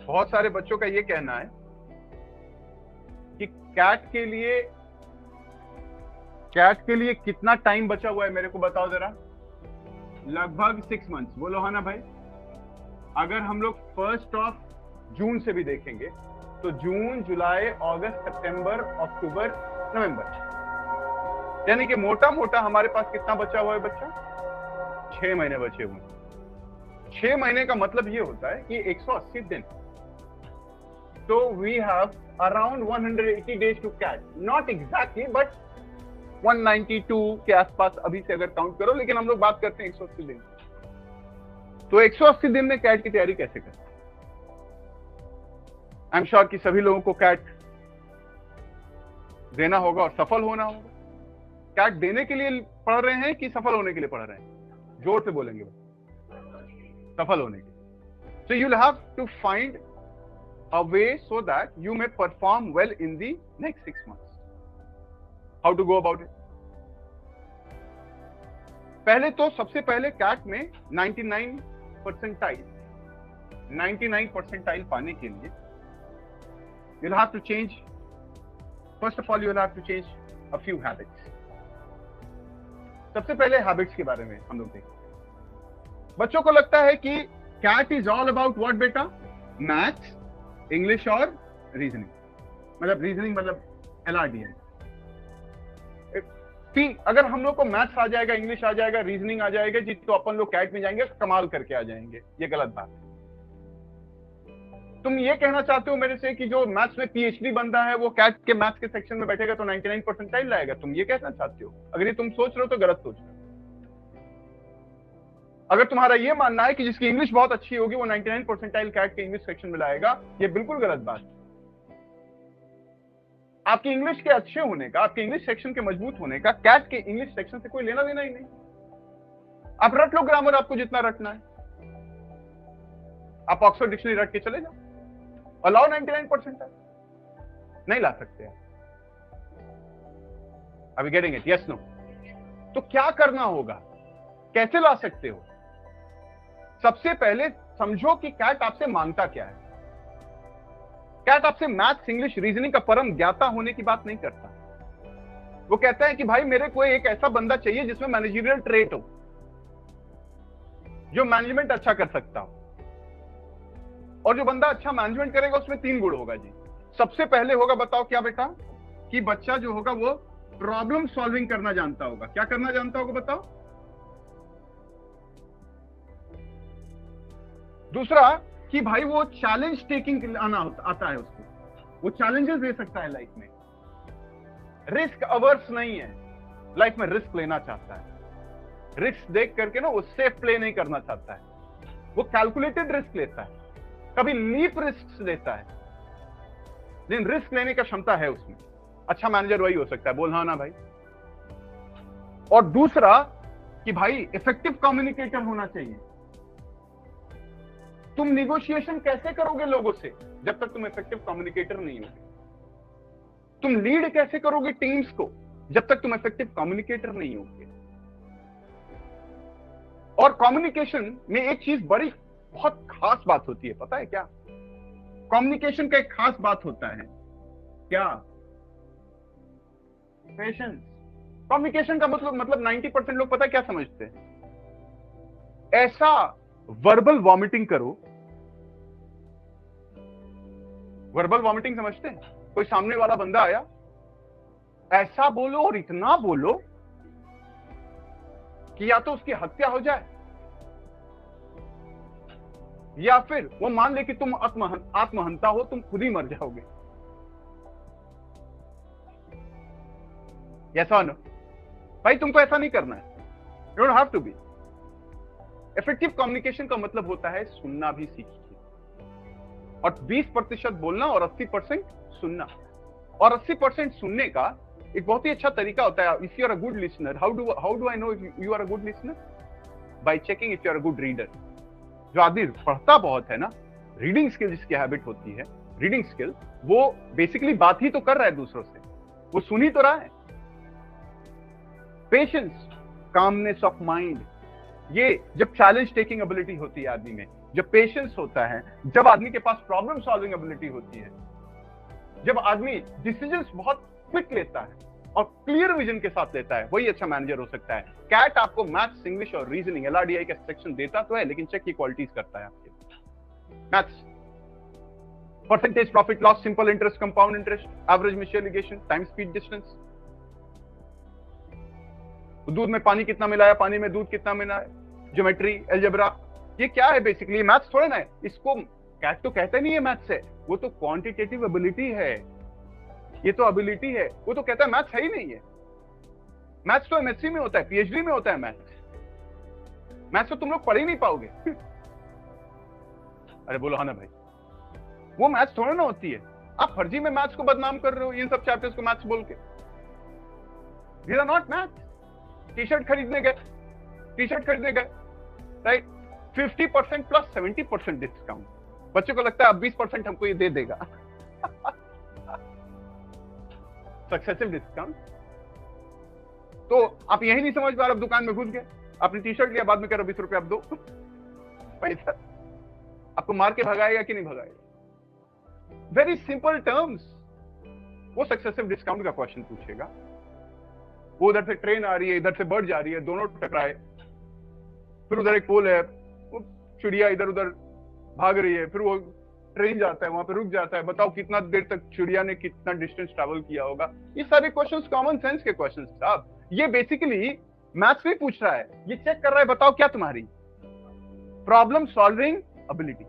बहुत सारे बच्चों का ये कहना है कि कैट के लिए कितना टाइम बचा हुआ है, मेरे को बताओ जरा। लगभग 6 मंथ्स। बोलो हाँ ना भाई। अगर हम लोग 1 जून से भी देखेंगे तो जून, जुलाई, अगस्त, सितंबर, अक्टूबर, नवंबर, यानी कि मोटा मोटा हमारे पास कितना बचा हुआ है बच्चा? 6 महीने बचे हुए। 6 महीने का मतलब ये होता है कि 180 दिन। तो we have around 180 days to catch, not exactly but 192 के आसपास अभी से अगर काउंट करो, लेकिन हम लोग बात करते हैं 180 दिन। तो 180 दिन में कैट की तैयारी कैसे करें? आई एम श्योर कि सभी लोगों को कैट देना होगा और सफल होना होगा। कैट देने के लिए पढ़ रहे हैं कि सफल होने के लिए पढ़ रहे हैं? जोर से बोलेंगे। सफल होने के लिए। So you will have to find a way so that you may perform well in the next 6 months. How to go about it? पहले तो सबसे पहले कैट में 99 परसेंटाइल पाने के लिए you'll have to change, first of all you'll have to change a few habits. सबसे पहले हैबिट्स के बारे में हम लोग देखें। बच्चों को लगता है कि CAT is all about what बेटा? मैथ्स, इंग्लिश और रीजनिंग। मतलब रीजनिंग मतलब LRDM। अगर हम लोग को मैथ्स आ जाएगा, इंग्लिश आ जाएगा, रीजनिंग आ जाएगा जी, तो अपन लोग कैट में जाएंगे, कमाल करके आ जाएंगे। ये गलत बात है। तुम ये कहना चाहते हो मेरे से कि जो मैथ्स में PhD बंदा है वो कैट के मैथ्स के सेक्शन में बैठेगा तो 99 परसेंटाइल लाएगा? तुम ये कहना चाहते हो? अगर ये तुम सोच रहे हो तो गलत सोच रहे हो। अगर तुम्हारा ये मानना है कि जिसकी इंग्लिश बहुत अच्छी होगी वो 99 परसेंटाइल कैट के इंग्लिश सेक्शन में लाएगा, ये बिल्कुल गलत बात है। आपकी इंग्लिश के अच्छे होने का, आपके इंग्लिश सेक्शन के मजबूत होने का कैट के इंग्लिश सेक्शन से कोई लेना देना ही नहीं। आप रट लो ग्रामर, आपको जितना रटना है। आप ऑक्सफोर्ड डिक्शनरी रट के चले जाओ, अलाउ 99 परसेंटाइल। नहीं ला सकते आप। अभी गेटिंग इट? Yes no? तो क्या करना होगा? कैसे ला सकते हो? सबसे पहले समझो कि कैट आपसे मांगता क्या है। कैट आपसे मैथ्स, इंग्लिश, रीजनिंग का परम ज्ञाता होने की बात नहीं करता। वो कहता है कि भाई मेरे को एक ऐसा बंदा चाहिए जिसमें मैनेजरियल ट्रेट हो, जो मैनेजमेंट अच्छा कर सकता हो। और जो बंदा अच्छा मैनेजमेंट करेगा उसमें 3 गुण होगा जी। सबसे पहले होगा, बताओ क्या बेटा? कि बच्चा जो होगा वो प्रॉब्लम सॉल्विंग करना जानता होगा। क्या करना जानता होगा बताओ? दूसरा कि भाई वो चैलेंज टेकिंग आता है उसको, वो चैलेंजेस ले सकता है लाइफ में। रिस्क अवर्स नहीं है, लाइफ में रिस्क लेना चाहता है। रिस्क देख करके ना वो सेफ प्ले नहीं करना चाहता है, वो कैलकुलेटेड रिस्क लेता है, कभी लीप रिस्क लेता है, लेकिन रिस्क लेने का क्षमता है उसमें। अच्छा मैनेजर वही हो सकता है। बोल हाँ ना भाई? और दूसरा कि भाई इफेक्टिव कम्युनिकेटर होना चाहिए। तुम निगोशिएशन कैसे करोगे लोगों से जब तक तुम इफेक्टिव कम्युनिकेटर नहीं होगे? तुम लीड कैसे करोगे टीम्स को जब तक तुम इफेक्टिव कम्युनिकेटर नहीं होगे? और कम्युनिकेशन में एक चीज बड़ी बहुत खास बात होती है, पता है क्या? कम्युनिकेशन का एक खास बात होता है क्या? पेशेंस। कम्युनिकेशन का मतलब 90% लोग पता है क्या समझते हैं? ऐसा वर्बल वॉमिटिंग करो। वर्बल वॉमिटिंग समझते हैं? कोई सामने वाला बंदा आया, ऐसा बोलो और इतना बोलो कि या तो उसकी हत्या हो जाए या फिर वो मान ले कि तुम आत्महंता हो, तुम खुद ही मर जाओगे। ऐसा ना भाई, तुमको ऐसा नहीं करना है। You don't have to be. Effective communication का मतलब होता है सुनना भी सीखिए, और 20% बोलना और 80% सुनना। और 80% सुनने का एक बहुत ही अच्छा तरीका होता है। If you are a good listener, how do I know if you are a good listener? By checking if you are a good reader. जो आदमी पढ़ता बहुत है ना, रीडिंग स्किल जिसकी हैबिट होती है, रीडिंग स्किल, वो बेसिकली बात ही तो कर रहा है दूसरों से, वो सुन ही तो रहा है। पेशेंस, कामनेस ऑफ माइंड, ये जब चैलेंज टेकिंग एबिलिटी होती है आदमी में, जब पेशेंस होता है, जब आदमी के पास प्रॉब्लम सॉल्विंग एबिलिटी होती है, जब आदमी डिसीजंस बहुत क्विक लेता है और क्लियर विजन के साथ लेता है, वही अच्छा मैनेजर हो सकता है। कैट आपको मैथ्स, इंग्लिश और रीजनिंग LRDI का सेक्शन देता तो है, लेकिन चेक की क्वालिटीज करता है आपके maths, percentage, profit loss, simple interest, compound interest, average mutual ligation, time speed distance, दूध में पानी कितना मिलाया, पानी में दूध कितना मिलाया, ज्योमेट्री, अलजेब्रा, ये क्या है बेसिकली? मैथ्स थोड़े ना है। इसको कैट तो कहते नहीं है मैथ्स है, वो तो क्वांटिटेटिव एबिलिटी है, ये तो एबिलिटी है। वो तो कहता है मैथ्स है ही नहीं है। मैथ्स तो MSc में होता है, PhD में होता है मैथ्स तो तुम लोग पढ़ ही नहीं पाओगे। अरे बोलो हाँ ना भाई, वो मैथ्स थोड़ा ना होती है। आप फर्जी में मैथ्स को बदनाम कर रहे हो इन सब चैप्टर्स को मैथ्स बोल के। These are not maths. T-shirt खरीदने गए राइट, 50% प्लस 70% डिस्काउंट, बच्चों को लगता है अब 20% हमको ये दे देगा। Successive discount. तो आप यही नहीं समझ पा रहे, दुकान में घुस गए, आपने टी-शर्ट लिया, बाद में कह रहे 20 रुपए आप दो। पैसा आपको मार के भगाएगा कि नहीं भगाएगा? Very simple terms. वो सक्सेसिव डिस्काउंट का क्वेश्चन पूछेगा। वो उधर से ट्रेन आ रही है, इधर से बर्ड जा रही है, दोनों टकराए, फिर उधर एक पोल है, वो चिड़िया इधर उधर भाग रही है, फिर वो ट्रेन जाता है, वहां पे रुक जाता है, बताओ कितना देर तक चिड़िया ने कितना डिस्टेंस ट्रैवल किया होगा। ये सारे क्वेश्चंस कॉमन सेंस के क्वेश्चंस साहब। ये बेसिकली मैथ्स में पूछ रहा है, ये चेक कर रहा है, बताओ क्या तुम्हारी प्रॉब्लम सॉल्विंग एबिलिटी।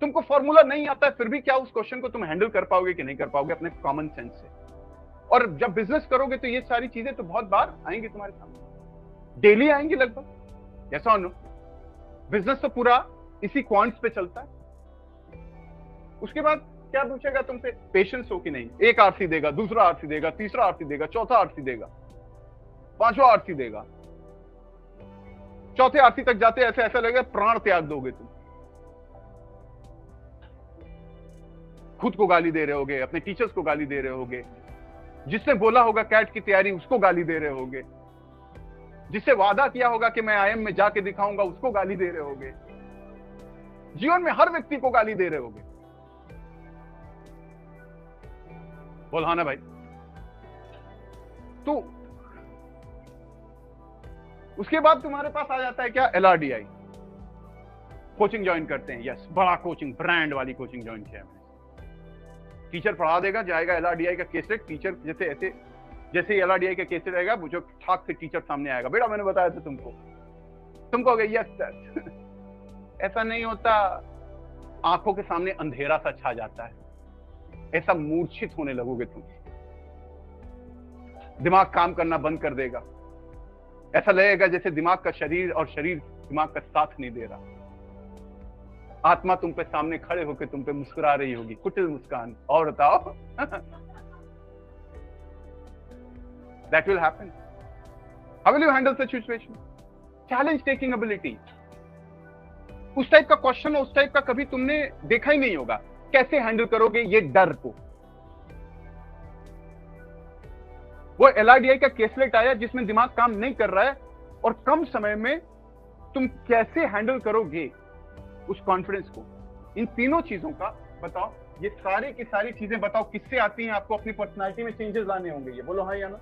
तुमको फॉर्मूला नहीं आता है, फिर भी क्या उस क्वेश्चन को तुम हैंडल कर पाओगे कि नहीं कर पाओगे अपने कॉमन सेंस से? और जब बिजनेस करोगे तो ये सारी चीजें तो बहुत बार आएंगी तुम्हारे सामने, डेली आएंगी लगभग। ऐसा नो बिजनेस तो पूरा इसी क्वांट्स पे चलता है। उसके बाद क्या पूछेगा तुमसे? पेशेंस हो कि नहीं। एक आरसी देगा, दूसरा आरसी देगा, तीसरा आरसी देगा, चौथा आरसी देगा, पांचवा आरसी देगा, चौथे आरसी तक जाते ऐसे ऐसा लगेगा प्राण त्याग दोगे तुम। खुद को गाली दे रहे होगे, अपने टीचर्स को गाली दे रहे होगे, जिसने बोला होगा कैट की तैयारी उसको गाली दे रहे होगे, जिससे वादा किया होगा कि मैं IIM में जाके दिखाऊंगा उसको गाली दे रहे होगे। जीवन में हर व्यक्ति को गाली दे रहे होगे। बोल हाँ ना भाई। तो उसके बाद तुम्हारे पास आ जाता है क्या? LRDI कोचिंग ज्वाइन करते हैं। यस, बड़ा कोचिंग, ब्रांड वाली कोचिंग ज्वाइन किया है। टीचर पढ़ा देगा, जाएगा LRDI का केसेट, टीचर जैसे ही LRDI का केसेट आएगा, जो ठाक से टीचर सामने आएगा, बेटा मैंने बताया था तुम कहोगे यस सर। ऐसा नहीं होता। आंखों के सामने अंधेरा सा छा जाता है, ऐसा मूर्छित होने लगोगे तुम, दिमाग काम करना बंद कर देगा, ऐसा लगेगा जैसे दिमाग का शरीर और शरीर दिमाग का साथ नहीं दे रहा। आत्मा तुम पे सामने खड़े होकर तुम पे मुस्कुरा रही होगी, कुटिल मुस्कान, और बताओ। That will happen. How will you handle such situation? Challenge taking ability. उस टाइप का क्वेश्चन, उस टाइप का कभी तुमने देखा ही नहीं होगा। कैसे हैंडल करोगे ये डर को? वो LRDI का केसलेट आया जिसमें दिमाग काम नहीं कर रहा है, और कम समय में तुम कैसे हैंडल करोगे उस कॉन्फिडेंस को? इन तीनों चीजों का बताओ। ये सारी की सारी चीजें बताओ किससे आती हैं? आपको अपनी पर्सनालिटी में चेंजेस लाने होंगे। ये बोलो हाँ या ना।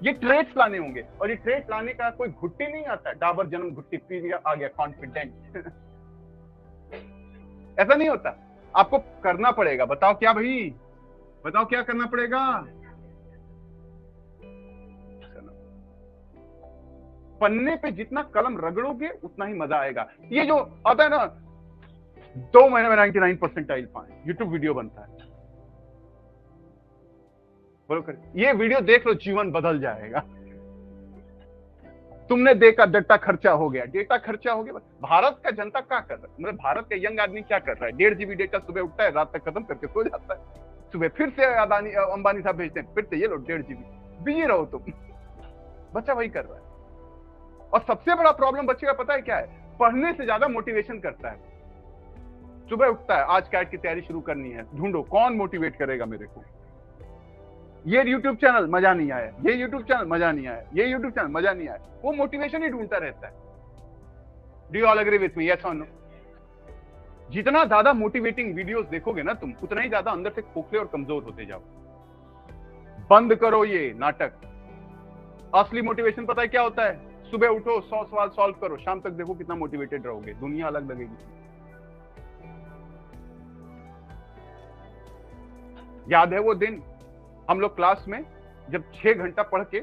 ये ट्रेट्स लाने होंगे, और ये ट्रेट लाने का कोई घुट्टी नहीं आता। डाबर जन्म घुट्टी पी लिया आ गया कॉन्फिडेंट। ऐसा नहीं होता। आपको करना पड़ेगा। बताओ क्या भाई, बताओ क्या करना पड़ेगा? पन्ने पे जितना कलम रगड़ोगे उतना ही मजा आएगा। ये जो आता है ना 2 महीने में 99 परसेंटाइल पाए, यूट्यूब वीडियो बनता है, बोलो कर, ये वीडियो देख लो, जीवन बदल जाएगा। तुमने देखा डेटा खर्चा हो गया, डेटा खर्चा हो गया। भारत का जनता क्या कर रहा है? मतलब भारत का यंग आदमी क्या कर रहा है? 1.5 GB डेटा सुबह उठता है, रात तक खत्म करके सो जाता है, सुबह फिर से अदानी अंबानी साहब भेजते हैं, फिर से ये लो 1.5 GB, बिजी रहो तुम। बच्चा वही कर रहा है। और सबसे बड़ा प्रॉब्लम बच्चे का पता है क्या है? पढ़ने से ज्यादा मोटिवेशन करता है। सुबह उठता है, आज कैट की तैयारी शुरू करनी है, ढूंढो कौन मोटिवेट करेगा मेरे को। ये YouTube चैनल मजा नहीं आया, ये YouTube चैनल मजा नहीं आया, ये YouTube चैनल मजा नहीं आया। वो मोटिवेशन ही ढूंढता रहता है। Do you all agree with me? Yes और नो? जितना ज्यादा मोटिवेटिंग वीडियोस देखोगे ना तुम, उतना ही ज्यादा अंदर से खोखले और कमजोर होते जाओ। बंद करो ये नाटक। असली मोटिवेशन पता है क्या होता है? सुबह उठो, 100 सवाल सॉल्व करो, शाम तक देखो कितना मोटिवेटेड रहोगे, दुनिया अलग लगेगी। याद है वो दिन हम लोग क्लास में जब 6 घंटा पढ़ के,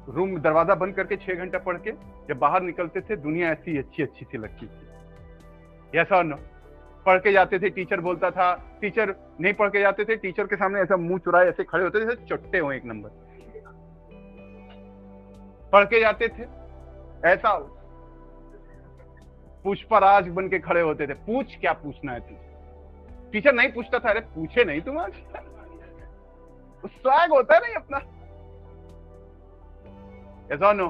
रूम दरवाजा बंद करके 6 घंटा पढ़ के जब बाहर निकलते थे, दुनिया ऐसी अच्छी अच्छी सी लगती थी। ऐसा न पढ़ के जाते थे, टीचर बोलता था, टीचर नहीं पढ़ के जाते थे, टीचर के सामने ऐसा मुंह चुराए ऐसे खड़े होते थे जैसे चट्टे हो एक नंबर। पढ़ के जाते थे ऐसा पुष्पराज बन के खड़े होते थे, पूछ क्या पूछना है तुझे। टीचर नहीं पूछता था, अरे पूछे नहीं तुम आज। स्वैग होता है नहीं अपना, ऐसा नो।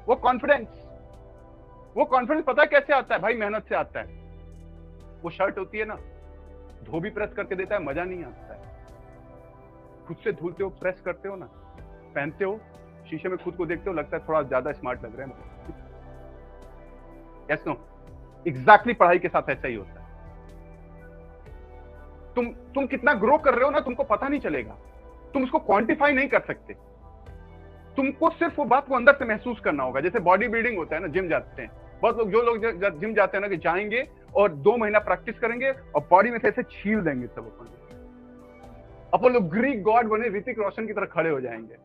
वो कॉन्फिडेंस पता है कैसे आता है भाई? मेहनत से आता है। वो शर्ट होती है ना, धोबी प्रेस करके देता है, मजा नहीं आता है। खुद से धुलते हो, प्रेस करते हो ना, पहनते हो, शीशे में खुद को देखते हो, लगता है थोड़ा ज्यादा स्मार्ट लग रहा है। यस नो, एग्जैक्टली पढ़ाई के साथ ऐसा ही होता है। तुम कितना ग्रो कर रहे हो ना, तुमको पता नहीं चलेगा, तुम उसको क्वांटिफाई नहीं कर सकते। तुमको सिर्फ वो बात को अंदर से महसूस करना होगा। जैसे बॉडी बिल्डिंग होता है ना, जिम जाते हैं बहुत लोग, जो लोग जिम जाते हैं ना, कि जाएंगे और 2 महीना प्रैक्टिस करेंगे और बॉडी में से ऐसे छील देंगे सब अपन लोग ग्रीक गॉड बने, ऋतिक रोशन की तरह खड़े हो जाएंगे।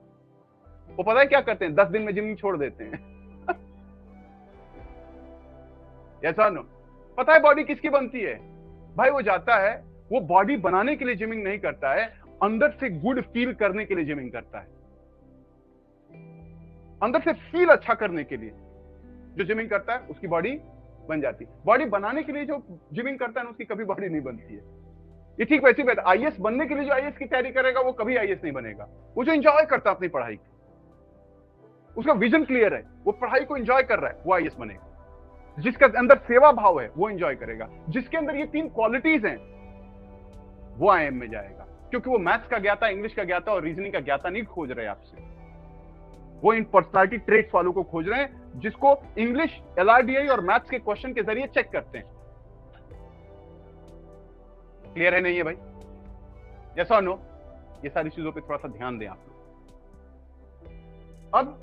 वो पता है क्या करते हैं? 10 दिन में जिम छोड़ देते हैं। ऐसा नो, पता है बॉडी किसकी बनती है भाई? वो जाता है, वो बॉडी बनाने के लिए जिमिंग नहीं करता है, अंदर से गुड फील करने के लिए जिमिंग करता है। अंदर से फील अच्छा करने के लिए जो जिमिंग करता है, उसकी बॉडी बन जाती है। बॉडी बनाने के लिए जो जिमिंग करता है ना, उसकी कभी बॉडी नहीं बनती है। ये ठीक वैसी बात, आईएएस बनने के लिए जो आईएएस की तैयारी करेगा, वो कभी आईएएस नहीं बनेगा। वो जो एंजॉय करता है अपनी पढ़ाई को, उसका विजन क्लियर है, वो पढ़ाई को एंजॉय कर रहा है, वो आईएएस बनेगा। जिसके अंदर सेवा भाव है, वो एंजॉय करेगा। जिसके अंदर ये 3 क्वालिटीज हैं, वो आईएम में जाएगा। क्योंकि वो मैथ्स का ज्ञाता, इंग्लिश का ज्ञाता और रीजनिंग का ज्ञाता नहीं खोज रहे आपसे, वो इन पर्सनालिटी ट्रेट्स वालों को खोज रहे हैं, जिसको इंग्लिश, एलआरडीआई और मैथ्स के क्वेश्चन के जरिए चेक करते हैं। क्लियर है नहीं है भाई? यस और नो? ये सारी चीजों पे थोड़ा सा ध्यान दें आप लोग। अब